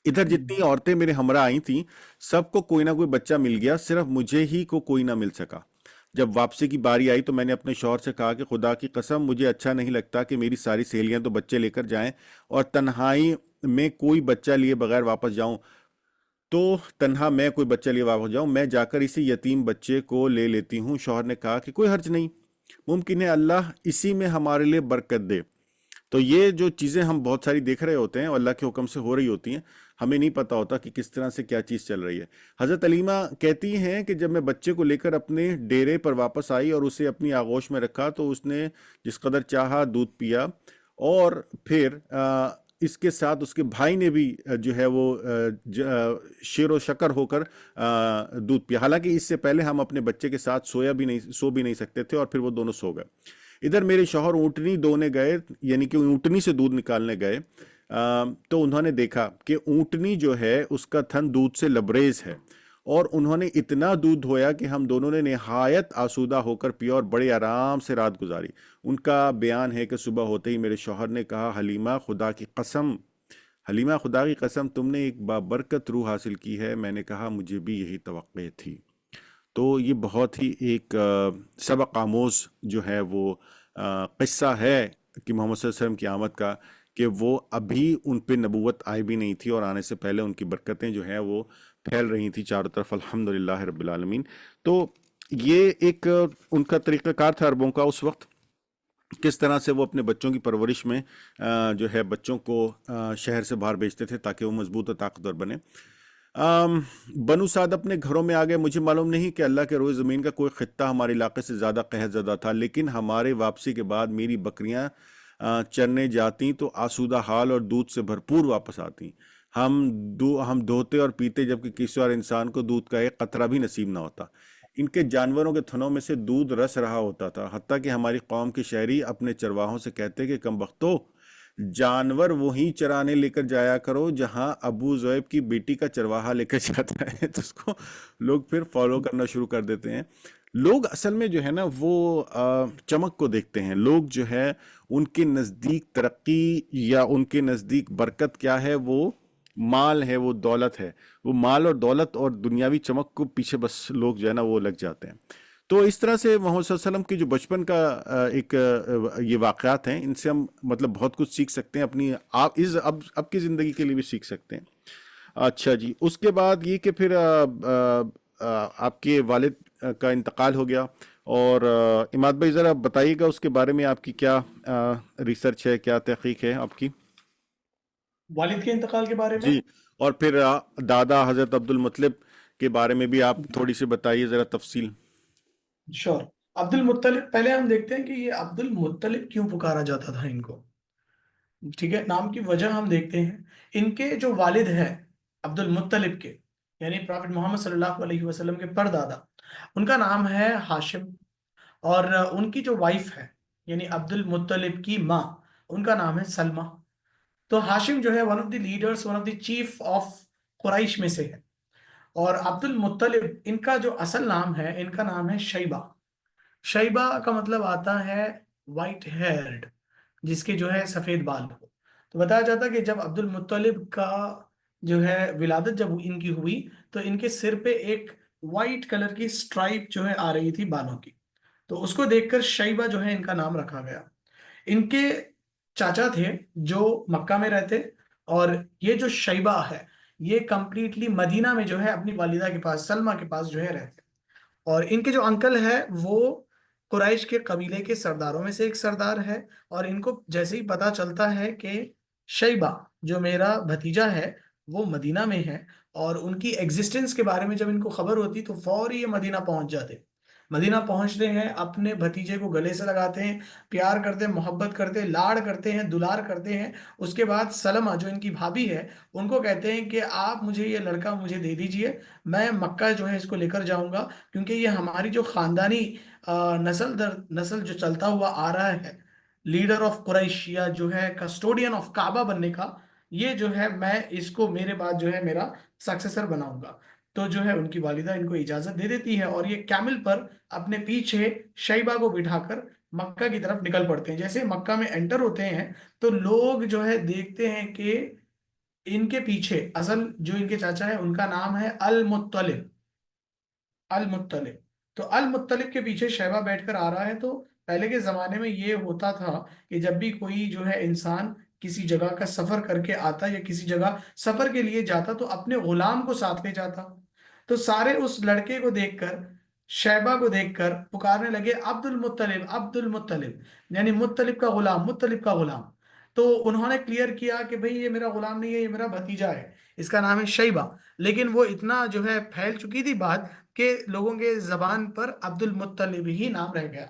ادھر جتنی عورتیں میرے ہمراہ آئی تھیں سب کو کوئی نہ کوئی بچہ مل گیا، صرف مجھے ہی کو کوئی نہ مل سکا. جب واپسی کی باری آئی تو میں نے اپنے شوہر سے کہا کہ خدا کی قسم مجھے اچھا نہیں لگتا کہ میری ساری سہیلیاں تو بچے لے کر جائیں اور تنہائی میں کوئی بچہ لیے بغیر واپس جاؤں. میں کوئی بچہ لیے واپس جاؤں، میں جا کر اسی یتیم بچے کو لے لیتی ہوں. شوہر نے کہا کہ کوئی حرج نہیں، ممکن ہے اللہ اسی میں ہمارے لیے برکت دے. تو یہ جو چیزیں ہم بہت ساری دیکھ رہے ہوتے ہیں اور اللہ کے حکم سے ہو رہی ہوتی ہیں، ہمیں نہیں پتا ہوتا کہ کس طرح سے کیا چیز چل رہی ہے. حضرت علیمہ کہتی ہیں کہ جب میں بچے کو لے کر اپنے ڈیرے پر واپس آئی اور اسے اپنی آغوش میں رکھا تو اس نے جس قدر چاہا دودھ پیا، اور پھر اس کے ساتھ اس کے بھائی نے بھی جو ہے وہ شیر و شکر ہو کر دودھ پیا. حالانکہ اس سے پہلے ہم اپنے بچے کے ساتھ سو بھی نہیں سکتے تھے، اور پھر وہ دونوں سو گئے. ادھر میرے شوہر اونٹنی دونے گئے، یعنی کہ اونٹنی سے دودھ نکالنے گئے، تو انہوں نے دیکھا کہ اونٹنی جو ہے اس کا تھن دودھ سے لبریز ہے، اور انہوں نے اتنا دودھ دھویا کہ ہم دونوں نے نہایت آسودہ ہو کر پیا اور بڑے آرام سے رات گزاری. ان کا بیان ہے کہ صبح ہوتے ہی میرے شوہر نے کہا، حلیمہ خدا کی قسم تم نے ایک بابرکت روح حاصل کی ہے. میں نے کہا مجھے بھی یہی توقع تھی. تو یہ بہت ہی ایک سبق آموز جو ہے وہ قصہ ہے کہ محمد صلی اللہ علیہ وسلم کی آمد کا، کہ وہ ابھی ان پہ نبوت آئی بھی نہیں تھی اور آنے سے پہلے ان کی برکتیں جو ہیں وہ پھیل رہی تھی چاروں طرف، الحمدللہ رب العالمین۔ تو یہ ایک ان کا طریقہ کار تھا عربوں کا اس وقت، کس طرح سے وہ اپنے بچوں کی پرورش میں جو ہے بچوں کو شہر سے باہر بھیجتے تھے تاکہ وہ مضبوط اور طاقتور بنے۔ بنو سعد اپنے گھروں میں آ گئے۔ مجھے معلوم نہیں کہ اللہ کے روئے زمین کا کوئی خطہ ہمارے علاقے سے زیادہ قحط زدہ تھا، لیکن ہمارے واپسی کے بعد میری بکریاں چرنے جاتی تو آسودہ حال اور دودھ سے بھرپور واپس آتی۔ ہم دھوتے اور پیتے، جبکہ کسی اور انسان کو دودھ کا ایک قطرہ بھی نصیب نہ ہوتا۔ ان کے جانوروں کے تھنوں میں سے دودھ رس رہا ہوتا تھا، حتیٰ کہ ہماری قوم کے شہری اپنے چرواہوں سے کہتے کہ کم بختو، جانور وہیں چرانے لے کر جایا کرو جہاں ابو ذؤیب کی بیٹی کا چرواہا لے کر جاتا ہے۔ تو اس کو لوگ پھر فالو کرنا شروع کر دیتے ہیں۔ لوگ اصل میں جو ہے نا وہ چمک کو دیکھتے ہیں۔ لوگ جو ہے ان کے نزدیک ترقی یا ان کے نزدیک برکت کیا ہے؟ وہ مال ہے، وہ دولت ہے۔ وہ مال اور دولت اور دنیاوی چمک کو پیچھے بس لوگ جو ہے نا وہ لگ جاتے ہیں۔ تو اس طرح سے محمد صلی اللہ علیہ وسلم کی جو بچپن کا ایک یہ واقعات ہیں، ان سے ہم مطلب بہت کچھ سیکھ سکتے ہیں، اپنی اب کی زندگی کے لیے بھی سیکھ سکتے ہیں۔ اچھا جی، اس کے بعد یہ کہ پھر آپ کے والد کا انتقال ہو گیا، اور اماد بھائی ذرا بتائیے گا اس کے بارے میں آپ کی کیا ریسرچ ہے، کیا تحقیق ہے آپ کی؟ والد کے انتقال کے بارے میں جی، اور پھر دادا حضرت عبد المطلب کے بارے میں بھی آپ تھوڑی سی بتائیے ذرا تفصیل۔ شور عبد المطلب، پہلے ہم دیکھتے ہیں کہ یہ عبد المطلب کیوں پکارا جاتا تھا ان کو، ٹھیک ہے؟ نام کی وجہ ہم دیکھتے ہیں۔ ان کے جو والد ہیں عبد المطلب کے، یعنی پرافٹ محمد صلی اللہ علیہ وسلم کے پردادا، ان کا نام ہے ہاشم، اور ان کی جو وائف ہے یعنی عبد المطلب کی ماں، ان کا نام ہے سلمہ۔ تو ہاشم جو ہے one of the leaders, one of the chief of Quraysh میں سے ہے، اور عبد المطلب ان کا جو اصل نام ہے، ان کا نام ہے شیبہ۔ شیبہ کا مطلب آتا ہے وائٹ ہیئرڈ، جس کے جو ہے سفید بال ہو۔ تو بتایا جاتا ہے کہ جب عبد المطلب کا جو ہے ولادت جب ان کی ہوئی تو ان کے سر پہ ایک وائٹ کلر کی سٹرائپ جو ہے آ رہی تھی بالوں کی، تو اس کو دیکھ کر شیبہ جو ہے ان کا نام رکھا گیا۔ ان کے چاچا تھے جو مکہ میں رہتے، اور یہ جو شیبہ ہے یہ کمپلیٹلی مدینہ میں جو ہے اپنی والدہ کے پاس، سلمہ کے پاس جو ہے رہتے، اور ان کے جو انکل ہے وہ قریش کے قبیلے کے سرداروں میں سے ایک سردار ہے، اور ان کو جیسے ہی پتا چلتا ہے کہ شیبہ جو میرا بھتیجا ہے وہ مدینہ میں ہے، اور ان کی ایگزسٹنس کے بارے میں جب ان کو خبر ہوتی تو فوری یہ مدینہ پہنچ جاتے۔ مدینہ پہنچتے ہیں، اپنے بھتیجے کو گلے سے لگاتے ہیں، پیار کرتے ہیں، محبت کرتے ہیں، لاڑ کرتے ہیں، دلار کرتے ہیں۔ اس کے بعد سلمہ جو ان کی بھابھی ہے ان کو کہتے ہیں کہ آپ مجھے یہ لڑکا مجھے دے دیجئے، میں مکہ جو ہے اس کو لے کر جاؤں گا، کیونکہ یہ ہماری جو خاندانی نسل در نسل جو چلتا ہوا آ رہا ہے، لیڈر آف قریش یا جو ہے کسٹوڈین آف کعبہ بننے کا، یہ جو ہے میں اس کو میرے بعد جو ہے میرا سکسیسر بناؤں گا۔ تو جو ہے ان کی والدہ ان کو اجازت دے دیتی ہے، اور یہ کیمل پر اپنے پیچھے شیبہ کو بٹھا کر مکہ کی طرف نکل پڑتے ہیں۔ جیسے مکہ میں انٹر ہوتے ہیں تو لوگ جو ہے دیکھتے ہیں کہ ان کے پیچھے اصل جو ان کے چاچا ہے ان کا نام ہے المطلب، المطلب۔ تو المطلب کے پیچھے شیبہ بیٹھ کر آ رہا ہے۔ تو پہلے کے زمانے میں یہ ہوتا تھا کہ جب بھی کوئی جو ہے انسان کسی جگہ کا سفر کر کے آتا یا کسی جگہ سفر کے لیے جاتا تو اپنے غلام کو ساتھ لے جاتا۔ تو سارے اس لڑکے کو دیکھ کر، شیبہ کو دیکھ کر پکارنے لگے عبد المطلب، عبد المطلب، یعنی مطلب کا غلام، مطلب کا غلام۔ تو انہوں نے کلیئر کیا کہ بھئی یہ میرا غلام نہیں ہے، یہ میرا بھتیجا ہے، اس کا نام ہے شیبہ۔ لیکن وہ اتنا جو ہے پھیل چکی تھی بات کہ لوگوں کے زبان پر عبد المطلب ہی نام رہ گیا۔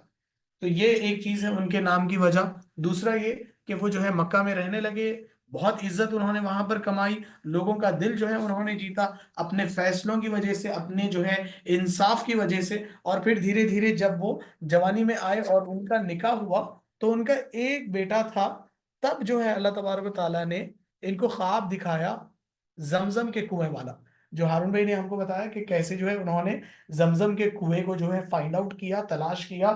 تو یہ ایک چیز ہے ان کے نام کی وجہ۔ دوسرا یہ کہ وہ جو ہے مکہ میں رہنے لگے، بہت عزت انہوں نے وہاں پر کمائی، لوگوں کا دل جو ہے انہوں نے جیتا اپنے فیصلوں کی وجہ سے، اپنے جو ہے انصاف کی وجہ سے۔ اور پھر دھیرے دھیرے جب وہ جوانی میں آئے اور ان کا نکاح ہوا تو ان کا ایک بیٹا تھا، تب جو ہے اللہ تبارک و تعالیٰ نے ان کو خواب دکھایا زمزم کے کنویں والا، جو ہارون بھائی نے ہم کو بتایا کہ کیسے جو ہے انہوں نے زمزم کے کنویں کو جو ہے فائنڈ آؤٹ کیا، تلاش کیا،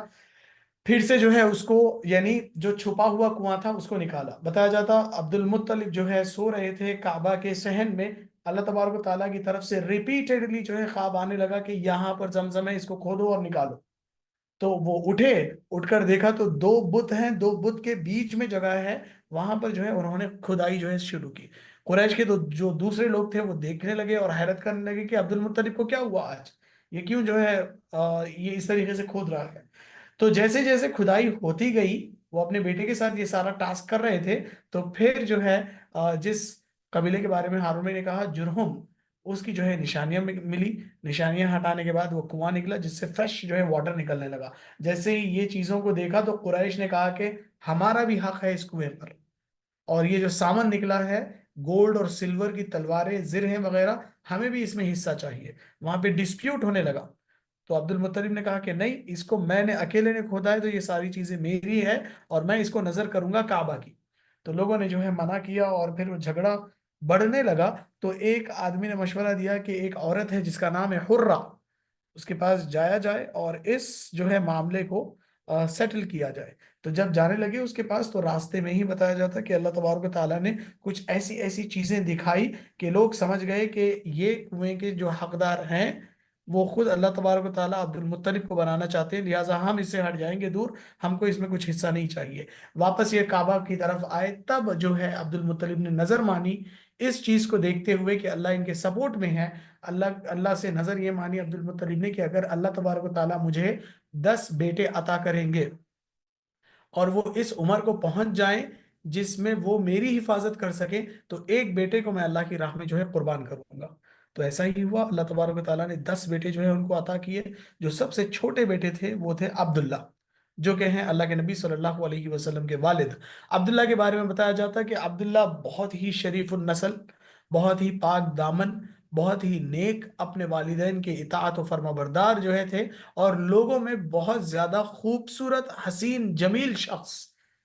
پھر سے جو ہے اس کو یعنی جو چھپا ہوا کنواں تھا اس کو نکالا۔ بتایا جاتا عبد المطلب جو ہے سو رہے تھے کعبہ کے صحن میں، اللہ تبارک و تعالیٰ کی طرف سے ریپیٹڈلی جو ہے خواب آنے لگا کہ یہاں پر زمزم ہے، اس کو کھودو اور نکالو۔ تو وہ اٹھے، اٹھ کر دیکھا تو دو بت ہیں، دو بت کے بیچ میں جگہ ہے، وہاں پر جو ہے انہوں نے کھدائی جو ہے شروع کی۔ قریش کے تو جو دوسرے لوگ تھے وہ دیکھنے لگے اور حیرت کرنے لگے کہ عبد المطلب کو کیا ہوا آج، یہ کیوں جو ہے یہ اس طریقے سے کھود رہا ہے۔ تو جیسے جیسے کھدائی ہوتی گئی، وہ اپنے بیٹے کے ساتھ یہ سارا ٹاسک کر رہے تھے، تو پھر جو ہے جس قبیلے کے بارے میں ہارون بھائی نے کہا، جرہم، اس کی جو ہے نشانیاں ملی۔ نشانیاں ہٹانے کے بعد وہ کنواں نکلا جس سے فریش جو ہے واٹر نکلنے لگا۔ جیسے ہی یہ چیزوں کو دیکھا تو قریش نے کہا کہ ہمارا بھی حق ہے اس کنویں پر، اور یہ جو سامان نکلا ہے، گولڈ اور سلور کی تلواریں، زرہیں وغیرہ، ہمیں بھی اس میں حصہ چاہیے۔ وہاں پہ ڈسپیوٹ ہونے لگا۔ تو عبد المطلب نے کہا کہ نہیں، اس کو میں نے اکیلے نے کھودا ہے تو یہ ساری چیزیں میری ہے، اور میں اس کو نظر کروں گا کعبہ کی۔ تو لوگوں نے جو ہے منع کیا، اور پھر وہ جھگڑا بڑھنے لگا۔ تو ایک آدمی نے مشورہ دیا کہ ایک عورت ہے جس کا نام ہے حرہ، اس کے پاس جایا جائے اور اس جو ہے معاملے کو سیٹل کیا جائے۔ تو جب جانے لگے اس کے پاس، تو راستے میں ہی بتایا جاتا کہ اللہ تبارک و تعالیٰ نے کچھ ایسی ایسی چیزیں دکھائی کہ لوگ سمجھ گئے کہ یہ کنویں کے جو حقدار ہیں وہ خود اللہ تبارک و تعالیٰ عبد المطلب کو بنانا چاہتے ہیں، لہٰذا ہم اس سے ہٹ جائیں گے دور، ہم کو اس میں کچھ حصہ نہیں چاہیے۔ واپس یہ کعبہ کی طرف آئے، تب جو ہے عبد المطلب نے نظر مانی اس چیز کو دیکھتے ہوئے کہ اللہ ان کے سپورٹ میں ہے۔ اللہ سے نظر یہ مانی عبد المطلب نے کہ اگر اللہ تبارک و تعالیٰ مجھے 10 بیٹے عطا کریں گے اور وہ اس عمر کو پہنچ جائیں جس میں وہ میری حفاظت کر سکیں، تو ایک بیٹے کو میں اللہ کی راہ میں جو ہے قربان کروں گا۔ تو ایسا ہی ہوا، اللہ تبارک و تعالیٰ نے 10 بیٹے جو ہے ان کو عطا کیے۔ جو سب سے چھوٹے بیٹے تھے وہ تھے عبداللہ، جو کہ ہیں اللہ کے نبی صلی اللہ علیہ وسلم کے والد۔ عبداللہ کے بارے میں بتایا جاتا ہے کہ عبداللہ بہت ہی شریف النسل، بہت ہی پاک دامن، بہت ہی نیک، اپنے والدین کے اطاعت و فرما بردار جو ہے تھے، اور لوگوں میں بہت زیادہ خوبصورت، حسین، جمیل شخص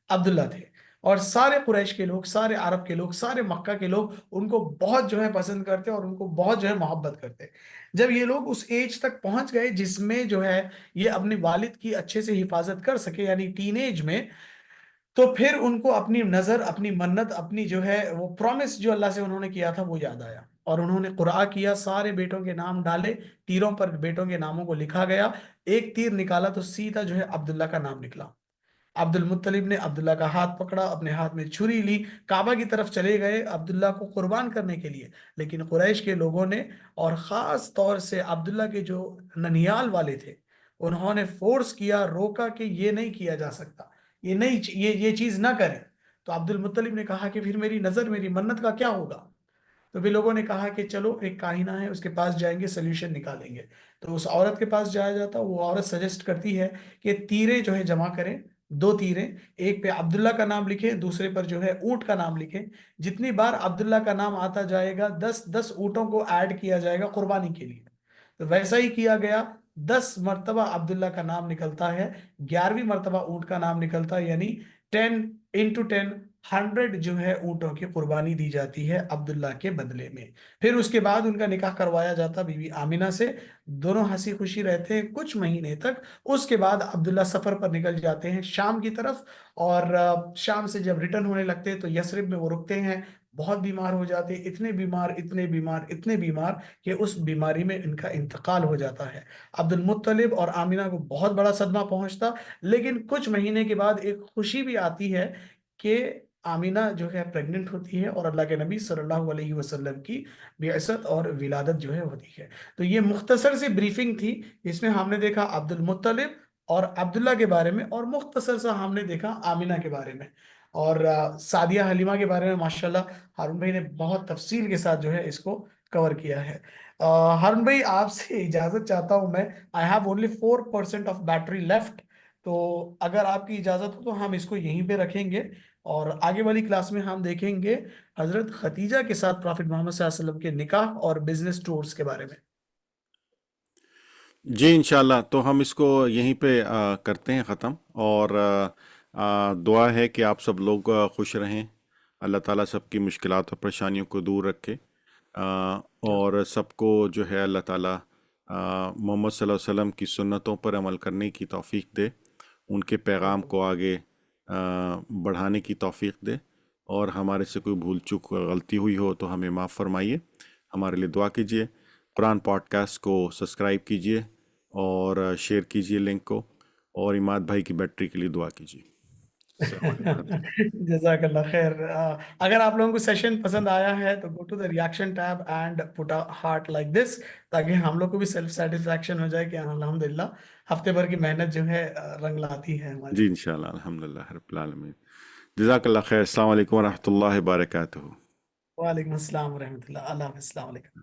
عبداللہ تھے۔ اور سارے قریش کے لوگ، سارے عرب کے لوگ، سارے مکہ کے لوگ ان کو بہت جو ہے پسند کرتے اور ان کو بہت جو ہے محبت کرتے۔ جب یہ لوگ اس ایج تک پہنچ گئے جس میں جو ہے یہ اپنے والد کی اچھے سے حفاظت کر سکے، یعنی ٹین ایج میں، تو پھر ان کو اپنی نظر، اپنی منت، اپنی جو ہے وہ پرومس جو اللہ سے انہوں نے کیا تھا وہ یاد آیا، اور انہوں نے قرعہ کیا، سارے بیٹوں کے نام ڈالے، تیروں پر بیٹوں کے ناموں کو لکھا گیا۔ ایک تیر نکالا تو سیدھا جو ہے عبداللہ کا نام نکلا۔ عبد المطلب نے عبداللہ کا ہاتھ پکڑا، اپنے ہاتھ میں چھری لی، کعبہ کی طرف چلے گئے عبداللہ کو قربان کرنے کے لیے، لیکن قریش کے لوگوں نے، اور خاص طور سے عبداللہ کے جو ننیال والے تھے، انہوں نے فورس کیا، روکا کہ یہ نہیں کیا جا سکتا، یہ نہیں، یہ چیز نہ کریں۔ تو عبد المطلب نے کہا کہ پھر میری نظر، میری منت کا کیا ہوگا؟ تو بھی لوگوں نے کہا کہ چلو ایک کاہنہ ہے، اس کے پاس جائیں گے، سلیوشن نکالیں گے۔ تو اس عورت کے پاس جایا جاتا، وہ عورت سجیسٹ کرتی ہے کہ تیریں جو ہے جمع کریں، دو تیریں، ایک پہ عبداللہ کا نام لکھیں، دوسرے پر جو ہے اونٹ کا نام لکھیں۔ جتنی بار عبداللہ کا نام آتا جائے گا، 10 اونٹوں کو ایڈ کیا جائے گا قربانی کے لیے۔ تو ویسا ہی کیا گیا، 10 مرتبہ عبداللہ کا نام نکلتا ہے، 11ویں مرتبہ اونٹ کا نام نکلتا ہے، یعنی 10 × 10، 100 جو ہے اونٹوں کی قربانی دی جاتی ہے عبداللہ کے بدلے میں۔ پھر اس کے بعد ان کا نکاح کروایا جاتا بی بی آمنہ سے، دونوں ہنسی خوشی رہتے ہیں کچھ مہینے تک۔ اس کے بعد عبداللہ سفر پر نکل جاتے ہیں شام کی طرف، اور شام سے جب ریٹرن ہونے لگتے ہیں تو یثرب میں وہ رکتے ہیں۔ بہت بیمار ہو جاتے، اتنے بیمار، اتنے بیمار، اتنے بیمار کہ اس بیماری میں ان کا انتقال ہو جاتا ہے۔ عبد المطلب اور آمنہ کو بہت بڑا صدمہ پہنچتا، لیکن کچھ مہینے کے بعد ایک خوشی بھی آتی ہے کہ آمینہ جو ہے پریگننٹ ہوتی ہے، اور اللہ کے نبی صلی اللہ علیہ وسلم کی بعثت اور ولادت جو ہے ہوتی ہے۔ تو یہ مختصر سی بریفنگ تھی، اس میں ہم نے دیکھا عبد المطلب اور عبداللہ کے بارے میں، اور مختصر سا ہم نے دیکھا آمینہ کے بارے میں، اور سعدیہ حلیمہ کے بارے میں ماشاءاللہ ہارون بھائی نے بہت تفصیل کے ساتھ جو ہے اس کو کور کیا ہے۔ ہارون بھائی آپ سے اجازت چاہتا ہوں میں، I have only 4% of battery left، تو اگر آپ کی اجازت ہو تو ہم اس کو یہیں پہ رکھیں گے، اور آگے والی کلاس میں ہم دیکھیں گے حضرت خدیجہ کے ساتھ پرافٹ محمد صلی اللہ علیہ وسلم کے نکاح اور بزنس ٹورز کے بارے میں۔ جی انشاءاللہ، تو ہم اس کو یہیں پہ کرتے ہیں ختم، اور دعا ہے کہ آپ سب لوگ خوش رہیں، اللہ تعالیٰ سب کی مشکلات اور پریشانیوں کو دور رکھے، اور سب کو جو ہے اللہ تعالیٰ محمد صلی اللہ علیہ وسلم کی سنتوں پر عمل کرنے کی توفیق دے، ان کے پیغام کو آگے بڑھانے کی توفیق دے، اور ہمارے سے کوئی بھول چوک غلطی ہوئی ہو تو ہمیں معاف فرمائیے، ہمارے لیے دعا کیجیے۔ قرآن پوڈ کاسٹ کو سبسکرائب کیجیے اور شیئر کیجیے لنک کو، اور اماد بھائی کی بیٹری کے لیے دعا کیجیے. السلام علیکم. جزاک اللہ خیر. اگر آپ لوگوں کو سیشن پسند آیا ہے تو go to the reaction tab and put a heart like this, تاکہ ہم لوگ کو بھی سیلف سیٹسفیکشن ہو جائے کہ الحمدللہ ہفتے بھر کی محنت جو ہے رنگ لاتی ہے ہماری. جی انشاءاللہ الحمدللہ رب العالمین. جزاک اللہ خیر. السلام علیکم ورحمۃ اللہ وبرکاتہ. وعلیکم السلام ورحمۃ اللہ. اللہ حافظ. السلام علیکم.